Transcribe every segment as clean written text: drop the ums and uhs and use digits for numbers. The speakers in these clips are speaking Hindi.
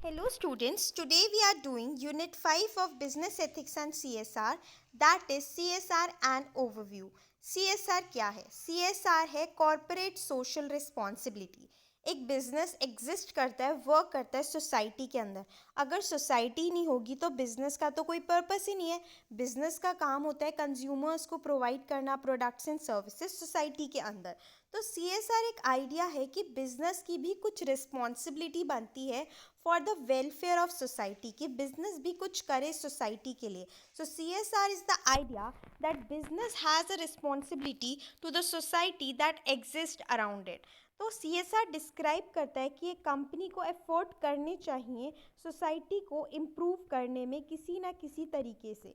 Hello students, today we are doing Unit 5 of Business Ethics and CSR, that is CSR and Overview. CSR क्या है? CSR है Corporate Social Responsibility. एक बिजनेस एग्जिस्ट करता है, वर्क करता है सोसाइटी के अंदर. अगर सोसाइटी नहीं होगी तो बिजनेस का तो कोई पर्पस ही नहीं है. बिजनेस का काम होता है कंज्यूमर्स को प्रोवाइड करना प्रोडक्ट्स एंड सर्विसेज सोसाइटी के अंदर. तो CSR एक आइडिया है कि बिजनेस की भी कुछ रिस्पॉन्सिबिलिटी बनती है for the welfare of society, कि बिजनेस भी कुछ करे सोसाइटी के लिए. So CSR is the idea that business has a responsibility to the society that exist around it. तो CSR डिस्क्राइब करता है कि एक कंपनी को एफर्ट करने चाहिए सोसाइटी को इम्प्रूव करने में किसी ना किसी तरीके से.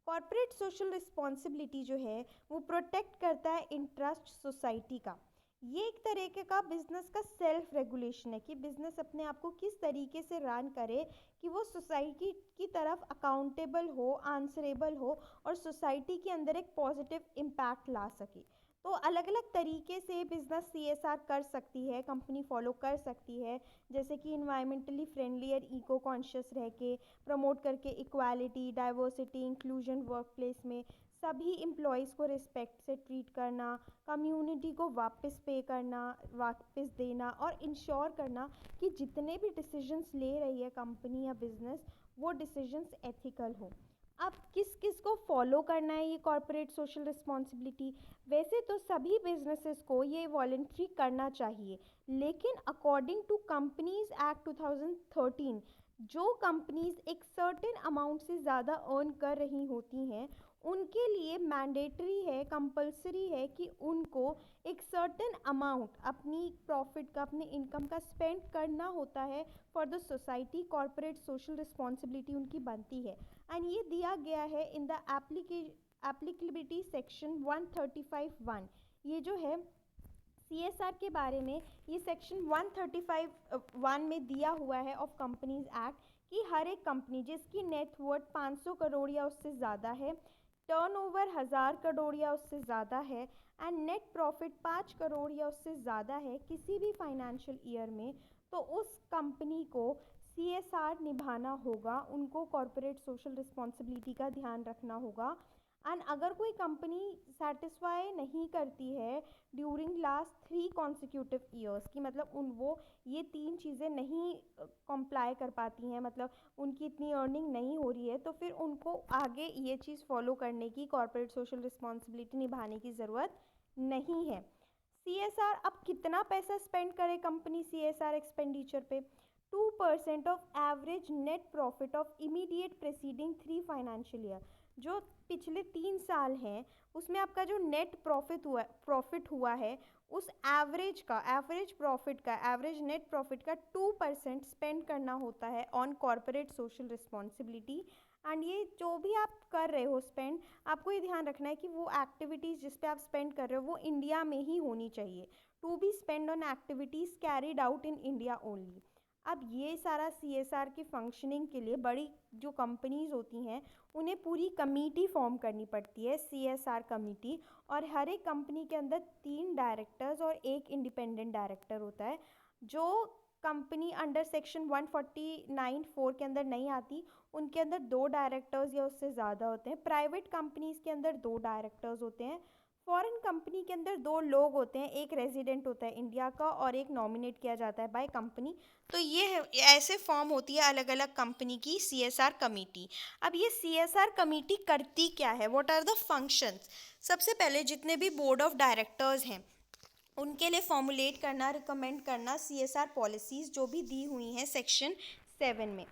कॉर्पोरेट सोशल रिस्पॉन्सिबिलिटी जो है वो प्रोटेक्ट करता है इंटरेस्ट सोसाइटी का. ये एक तरीके का बिजनेस का सेल्फ रेगुलेशन है कि बिजनेस अपने आप को किस तरीके से रन करे कि वो सोसाइटी की तरफ अकाउंटेबल हो, आंसरेबल हो और सोसाइटी के अंदर एक पॉजिटिव इम्पैक्ट ला सके. तो अलग अलग तरीके से बिजनेस CSR कर सकती है, कंपनी फॉलो कर सकती है, जैसे कि इन्वायरमेंटली फ्रेंडली और इको कॉन्शियस रह के प्रमोट करके equality, diversity, inclusion work place में, सभी एम्प्लॉयज़ को रिस्पेक्ट से ट्रीट करना, कम्युनिटी को वापस पे करना, वापस देना और इंश्योर करना कि जितने भी डिसीजंस ले रही है कंपनी या बिजनेस वो डिसीजंस एथिकल हो. अब किस किस को फॉलो करना है ये कॉर्पोरेट सोशल रिस्पॉन्सिबिलिटी? वैसे तो सभी बिजनेसेस को ये वॉलंटरी करना चाहिए, लेकिन अकॉर्डिंग टू कंपनीज एक्ट 2013 जो कंपनीज एक सर्टेन अमाउंट से ज़्यादा अर्न कर रही होती हैं उनके लिए मैंडेटरी है, कंपलसरी है कि उनको एक सर्टेन अमाउंट अपनी प्रॉफिट का, अपने इनकम का स्पेंड करना होता है for the society. Corporate social responsibility उनकी बनती है एंड ये दिया गया है इन द एप्लीकेबिलिटी सेक्शन 135(1). ये जो है CSR के बारे में ये सेक्शन 135(1) में दिया हुआ है ऑफ कंपनीज एक्ट कि हर एक कंपनी जिसकी नेटवर्थ 500 करोड़ या उससे ज़्यादा है, टर्नओवर 1000 करोड़ या उससे ज़्यादा है एंड नेट प्रॉफिट 5 करोड़ या उससे ज़्यादा है किसी भी फाइनेंशियल ईयर में, तो उस कंपनी को CSR निभाना होगा, उनको कॉर्पोरेट सोशल रिस्पॉन्सिबिलिटी का ध्यान रखना होगा. एंड अगर कोई कंपनी सेटिस्फाई नहीं करती है ड्यूरिंग लास्ट 3 कॉन्सिक्यूटिव ईयर्स की, मतलब वो ये 3 चीज़ें नहीं कंप्लाई कर पाती हैं, मतलब उनकी इतनी अर्निंग नहीं हो रही है, तो फिर उनको आगे ये चीज़ फॉलो करने की, कॉर्पोरेट सोशल रिस्पॉन्सिबिलिटी निभाने की ज़रूरत नहीं है. CSR अब कितना पैसा स्पेंड करे कंपनी CSR एक्सपेंडिचर पे? 2% of average net profit of immediate preceding 3 financial year. जो पिछले 3 साल हैं उसमें आपका जो नेट प्रॉफिट हुआ है उस एवरेज नेट प्रॉफिट का 2% स्पेंड करना होता है on corporate social responsibility. And ये जो भी आप कर रहे हो स्पेंड, आपको ये ध्यान रखना है कि वो एक्टिविटीज़ जिस पे आप स्पेंड कर रहे हो वो इंडिया में ही होनी चाहिए. To be spend on activities carried out in India only. अब ये सारा CSR की फंक्शनिंग के लिए बड़ी जो कंपनीज होती हैं उन्हें पूरी कमेटी फॉर्म करनी पड़ती है, CSR कमेटी, और हर एक कंपनी के अंदर 3 डायरेक्टर्स और 1 इंडिपेंडेंट डायरेक्टर होता है. जो कंपनी अंडर सेक्शन 149(4) के अंदर नहीं आती उनके अंदर 2 डायरेक्टर्स या उससे ज़्यादा होते हैं. प्राइवेट कंपनीज़ के अंदर 2 डायरेक्टर्स होते हैं. फॉरेन कंपनी के अंदर 2 लोग होते हैं, एक रेजिडेंट होता है इंडिया का और एक नॉमिनेट किया जाता है बाय कंपनी. तो ये ऐसे फॉर्म होती है अलग अलग कंपनी की CSR कमेटी. अब ये CSR कमेटी करती क्या है, व्हाट आर द फंक्शंस? सबसे पहले जितने भी बोर्ड ऑफ डायरेक्टर्स हैं उनके लिए फॉर्मुलेट करना, रिकमेंड करना CSR पॉलिसीज़ जो भी दी हुई हैं सेक्शन 7 में.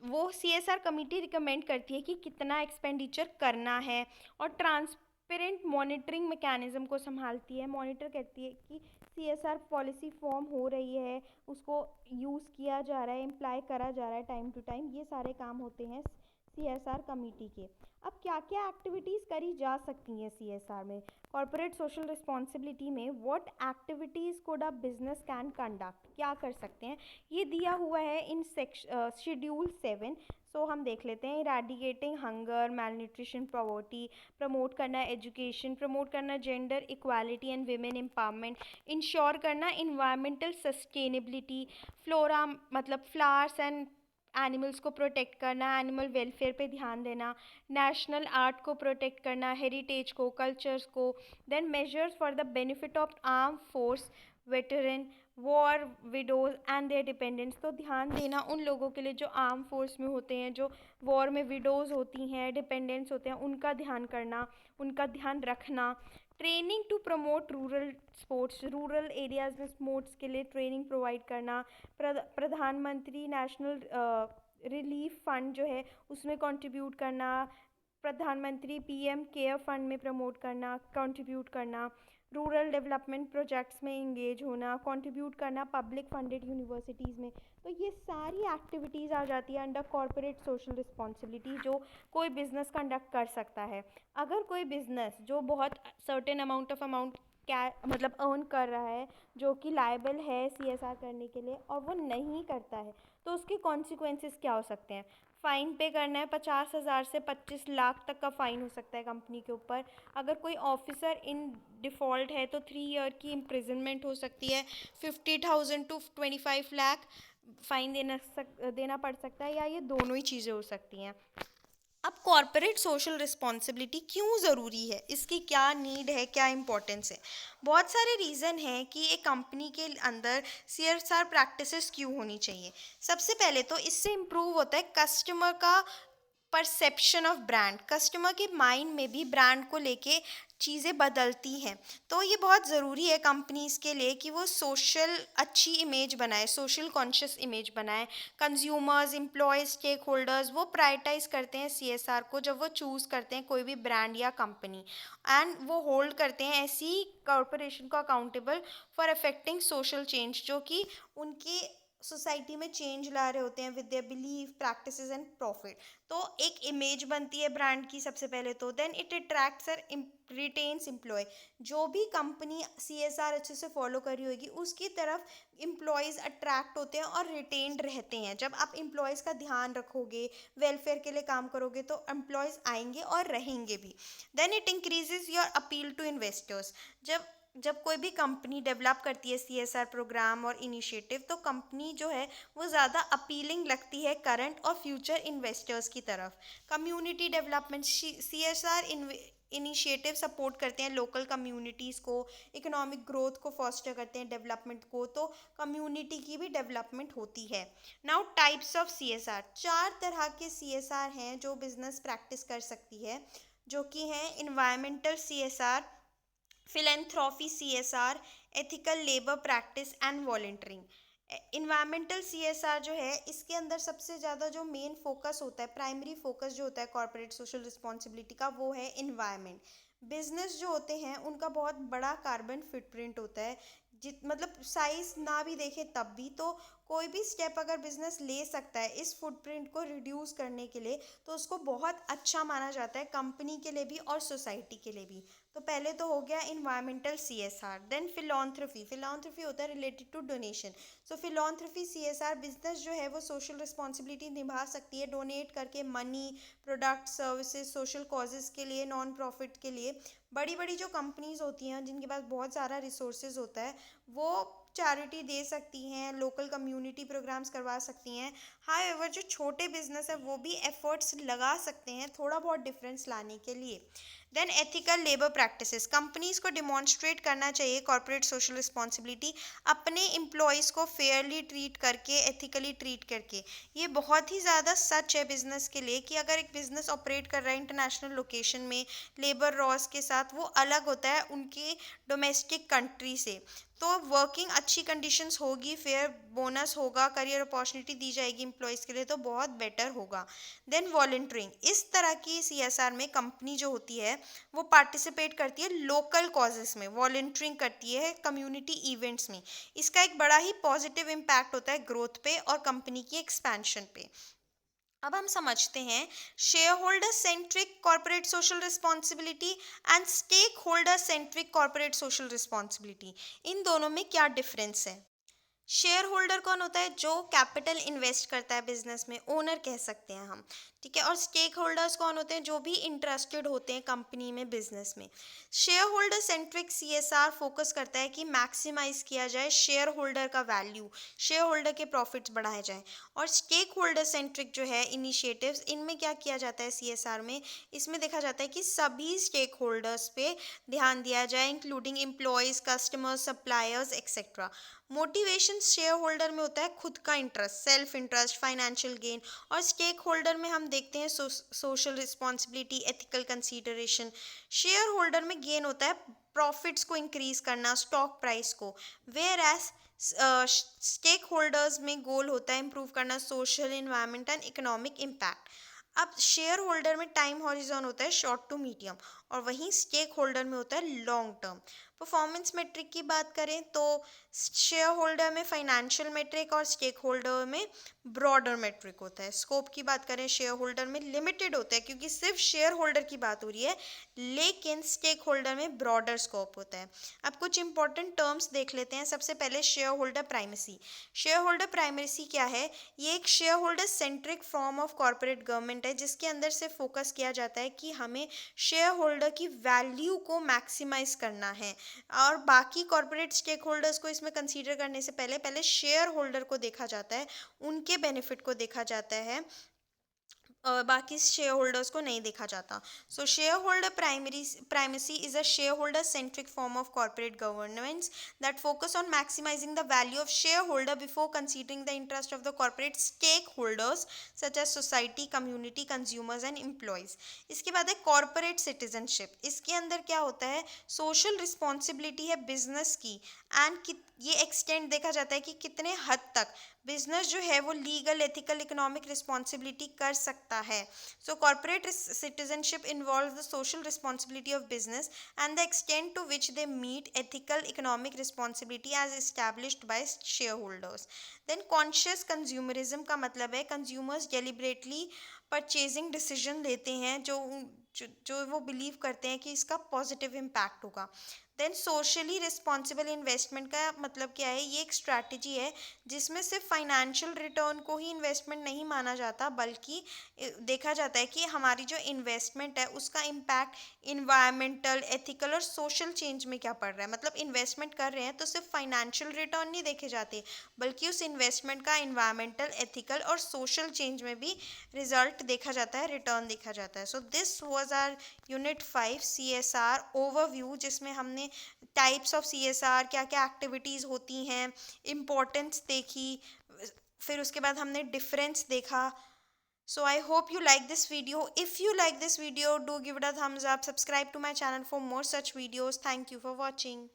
वो CSR कमेटी रिकमेंड करती है कि कितना एक्सपेंडिचर करना है और ट्रांसपेरेंट मॉनिटरिंग मैकेनिज्म को संभालती है. मॉनिटर करती है कि CSR पॉलिसी फॉर्म हो रही है, उसको यूज़ किया जा रहा है, इम्प्लाई करा जा रहा है टाइम टू टाइम. ये सारे काम होते हैं CSR कमेटी के. अब क्या क्या एक्टिविटीज़ करी जा सकती हैं CSR में? कॉर्पोरेट सोशल रिस्पॉन्सिबिलिटी में what activities code a business can conduct, क्या कर सकते हैं, ये दिया हुआ है इन शेड्यूल 7. सो हम देख लेते हैं. Eradicating hunger, malnutrition, poverty, promote करना एजुकेशन, प्रमोट करना gender equality and women empowerment, ensure करना इन्वायरमेंटल सस्टेनेबिलिटी, फ्लोरा मतलब फ्लावर्स एंड एनिमल्स को प्रोटेक्ट करना, एनिमल वेलफेयर पे ध्यान देना, नेशनल आर्ट को प्रोटेक्ट करना, हेरिटेज को, कल्चर्स को, then measures for the benefit of arm force, veteran, war widows and their dependents. तो ध्यान देना उन लोगों के लिए जो आर्म फोर्स में होते हैं, जो वॉर में विडोज़ होती हैं, डिपेंडेंट्स होते हैं, उनका ध्यान करना, उनका ध्यान रखना। Training to promote rural sports, rural areas में स्पोर्ट्स के लिए ट्रेनिंग प्रोवाइड करना। प्रधानमंत्री नेशनल रिलीफ फंड जो है उसमें कंट्रीब्यूट करना, प्रधानमंत्री पीएम केयर फंड में प्रमोट करना, कंट्रीब्यूट करना, रूरल डेवलपमेंट प्रोजेक्ट्स में इंगेज होना, कंट्रीब्यूट करना पब्लिक फंडेड यूनिवर्सिटीज़ में। तो ये सारी एक्टिविटीज़ आ जाती है अंडर कॉर्पोरेट सोशल रिस्पॉन्सिबिलिटी, जो कोई बिजनेस कंडक्ट कर सकता है। अगर कोई बिजनेस जो बहुत सर्टेन अमाउंट क्या मतलब अर्न कर रहा है, जो कि लायबल है सीएसआर करने के लिए, और वो नहीं करता है, तो उसके कॉन्सिक्वेंसेस क्या हो सकते हैं। फ़ाइन पे करना है, 50,000 से 25 लाख तक का फ़ाइन हो सकता है कंपनी के ऊपर। अगर कोई ऑफिसर इन डिफ़ॉल्ट है तो 3 ईयर की इम्प्रिजनमेंट हो सकती है, 50,000 टू 25 लाख फ़ाइन देना पड़ सकता है, या ये दोनों ही चीज़ें हो सकती हैं। अब कॉर्पोरेट सोशल रिस्पॉन्सिबिलिटी क्यों ज़रूरी है, इसकी क्या नीड है, क्या इम्पोर्टेंस है। बहुत सारे रीज़न हैं कि एक कंपनी के अंदर सीएसआर प्रैक्टिसेस क्यों होनी चाहिए। सबसे पहले तो इससे इम्प्रूव होता है कस्टमर का परसेप्शन ऑफ ब्रांड। कस्टमर के माइंड में भी ब्रांड को लेके चीज़ें बदलती हैं। तो ये बहुत ज़रूरी है कंपनीज़ के लिए कि वो सोशल अच्छी इमेज बनाए, सोशल कॉन्शियस इमेज बनाए। कंज्यूमर्स, एम्प्लॉयज़, स्टेक होल्डर्स वो प्रायोरिटाइज करते हैं सीएसआर को जब वो चूज़ करते हैं कोई भी ब्रांड या कंपनी, एंड वो होल्ड करते हैं ऐसी कॉरपोरेशन को accountable for affecting social change, जो कि उनकी सोसाइटी में चेंज ला रहे होते हैं with their belief, practices and profit. तो एक इमेज बनती है ब्रांड की सबसे पहले तो, देन इट अट्रैक्ट्स और रिटेन्स एम्प्लॉय। जो भी कंपनी सीएसआर अच्छे से फॉलो कर रही होगी उसकी तरफ एम्प्लॉयज़ अट्रैक्ट होते हैं और रिटेन्ड रहते हैं। जब आप एम्प्लॉयज़ का ध्यान रखोगे, वेलफेयर के लिए काम करोगे, तो एम्प्लॉयज़ आएंगे और रहेंगे भी। Then it increases your appeal to investors. जब जब कोई भी कंपनी डेवलप करती है सीएसआर प्रोग्राम और इनिशिएटिव, तो कंपनी जो है वो ज़्यादा अपीलिंग लगती है करंट और फ्यूचर इन्वेस्टर्स की तरफ। Community development, CSR initiative support करते हैं लोकल कम्युनिटीज़ को, इकोनॉमिक ग्रोथ को फॉस्टर करते हैं, डेवलपमेंट को, तो कम्युनिटी की भी डेवलपमेंट होती है। नाउ टाइप्स ऑफ सीएसआर, 4 तरह के सीएसआर हैं जो बिजनेस प्रैक्टिस कर सकती है, जो कि हैं environmental CSR, philanthropy CSR, ethical labour practice and volunteering. Environmental CSR जो है इसके अंदर सबसे ज़्यादा जो मेन फोकस होता है, प्राइमरी फोकस जो होता है कॉर्पोरेट सोशल रिस्पॉन्सिबिलिटी का, वो है इन्वायरमेंट। बिजनेस जो होते हैं उनका बहुत बड़ा कार्बन फुटप्रिंट होता है, मतलब साइज ना भी देखे तब भी, तो कोई भी स्टेप अगर बिजनेस ले सकता है इस फुटप्रिंट को रिड्यूस करने के लिए, तो उसको बहुत अच्छा माना जाता है कंपनी के लिए भी और सोसाइटी के लिए भी। तो पहले तो हो गया environmental CSR. Then philanthropy, philanthropy होता है related to donation. So philanthropy CSR business जो है वो सोशल रिस्पॉन्सिबिलिटी निभा सकती है डोनेट करके, money, product, services, social causes के लिए, नॉन प्रॉफिट के लिए। बड़ी बड़ी जो कंपनीज होती हैं जिनके पास बहुत सारा रिसोर्सेज होता है, वो चैरिटी दे सकती हैं, लोकल कम्युनिटी प्रोग्राम्स करवा सकती हैं। हाउएवर जो छोटे बिजनेस है वो भी एफर्ट्स लगा सकते हैं थोड़ा बहुत डिफरेंस लाने के लिए। Then ethical labour practices, companies को डिमॉन्स्ट्रेट करना चाहिए कॉर्पोरेट सोशल रिस्पॉन्सिबिलिटी अपने एम्प्लॉयज़ को फेयरली ट्रीट करके, एथिकली ट्रीट करके। ये बहुत ही ज़्यादा सच है बिजनेस के लिए कि अगर एक बिजनेस ऑपरेट कर रहा है इंटरनेशनल लोकेशन में लेबर रॉस के साथ, वो अलग होता है उनके डोमेस्टिक कंट्री से। तो वर्किंग अच्छी कंडीशंस होगी, फेयर बोनस होगा, करियर अपॉर्चुनिटी दी जाएगी एम्प्लॉयज़ के लिए, तो बहुत बेटर होगा। देन वॉलंटियरिंग, इस तरह की सीएसआर में कंपनी जो होती है वो पार्टिसिपेट करती है लोकल कॉजेज़ में, वॉलंटियरिंग करती है कम्युनिटी इवेंट्स में। इसका एक बड़ा ही पॉजिटिव इम्पैक्ट होता है ग्रोथ पे और कंपनी की एक्सपेंशन पे। अब हम समझते हैं shareholder centric corporate social responsibility and stakeholder centric corporate social responsibility, इन दोनों में क्या डिफरेंस है। शेयर होल्डर कौन होता है? जो कैपिटल इन्वेस्ट करता है बिजनेस में, ओनर कह सकते हैं हम, ठीक है। और स्टेक होल्डर्स कौन होते हैं? जो भी इंटरेस्टेड होते हैं कंपनी में, बिजनेस में। Share holder centric CSR focus करता है कि मैक्सिमाइज किया जाए शेयर होल्डर का वैल्यू, शेयर होल्डर के प्रॉफिट्स बढ़ाए जाएं। और स्टेक होल्डर सेंट्रिक जो है इनिशिएटिव्स, इनमें क्या किया जाता है सीएसआर में? इसमें देखा जाता है कि सभी स्टेक होल्डर्स पे ध्यान दिया जाए, including employees, customers, suppliers etcetera. Motivation share holder में होता है खुद का interest, self interest, financial gain. और स्टेक होल्डर में हम देखते हैं social responsibility, ethical consideration. Share holder में गेन होता है प्रॉफिट्स को इंक्रीज करना, स्टॉक प्राइस को। वेयर एज स्टेक होल्डर्स में गोल होता है इंप्रूव करना social, environment and economic impact. अब शेयर होल्डर में टाइम हॉरिजॉन होता है शॉर्ट टू मीडियम, और वहीं स्टेक होल्डर में होता है लॉन्ग टर्म। परफॉर्मेंस मेट्रिक की बात करें तो शेयर होल्डर में फाइनेंशियल मेट्रिक और स्टेक होल्डर में ब्रॉडर मेट्रिक होता है। स्कोप की बात करें, शेयर होल्डर में लिमिटेड होता है क्योंकि सिर्फ शेयर होल्डर की बात हो रही है, लेकिन स्टेक होल्डर में ब्रॉडर स्कोप होता है। अब कुछ इंपॉर्टेंट टर्म्स देख लेते हैं। सबसे पहले share holder primacy. Share holder primacy क्या है? ये एक share holder centric form of corporate government है जिसके अंदर से फोकस किया जाता है कि हमें शेयर होल्डर की वैल्यू को मैक्सिमाइज करना है। और बाकी कॉर्पोरेट स्टेक होल्डर्स को इसमें कंसीडर करने से पहले पहले शेयर होल्डर को देखा जाता है, उनके बेनिफिट को देखा जाता है, बाकी शेयर होल्डर्स को नहीं देखा जाता। So shareholder primacy is a shareholder centric form of corporate governance that focus on maximising the value of shareholder before considering the interest of the corporate stakeholders such as society, community, consumers and employees. इसके बाद है कॉर्पोरेट सिटीजनशिप। इसके अंदर क्या होता है? सोशल रिस्पॉन्सिबिलिटी है बिजनेस की, एंड ये एक्सटेंड देखा जाता है कि कितने हद तक बिजनेस जो है वो लीगल, एथिकल, इकोनॉमिक रिस्पॉन्सिबिलिटी कर सकता है। So corporate citizenship involve the social responsibility of business and the extent to which they meet ethical, economic responsibility as established by share holders. Then conscious consumerism का मतलब है कंज्यूमर्स डेलिबरेटली परचेजिंग डिसीजन लेते हैं जो वो बिलीव करते हैं कि इसका पॉजिटिव इम्पैक्ट होगा। देन सोशली रिस्पॉन्सिबल इन्वेस्टमेंट का मतलब क्या है? ये एक स्ट्रैटेजी है जिसमें सिर्फ फाइनेंशियल रिटर्न को ही इन्वेस्टमेंट नहीं माना जाता, बल्कि देखा जाता है कि हमारी जो इन्वेस्टमेंट है उसका इम्पैक्ट इन्वायरमेंटल, एथिकल और सोशल चेंज में क्या पड़ रहा है। मतलब इन्वेस्टमेंट कर रहे हैं तो सिर्फ फाइनेंशियल रिटर्न नहीं देखे जाते, बल्कि उस इन्वेस्टमेंट का इन्वायरमेंटल, एथिकल और सोशल चेंज में भी रिजल्ट देखा जाता है, रिटर्न देखा जाता है। So this was our unit 5 CSR overview, जिसमें हमने टाइप्स ऑफ सीएसआर, क्या क्या एक्टिविटीज़ होती हैं, इम्पोर्टेंस देखी, फिर उसके बाद हमने डिफरेंस देखा। So I hope you like this video. If you like this video, do give it a thumbs up. Subscribe to my channel for more such videos. Thank you for watching.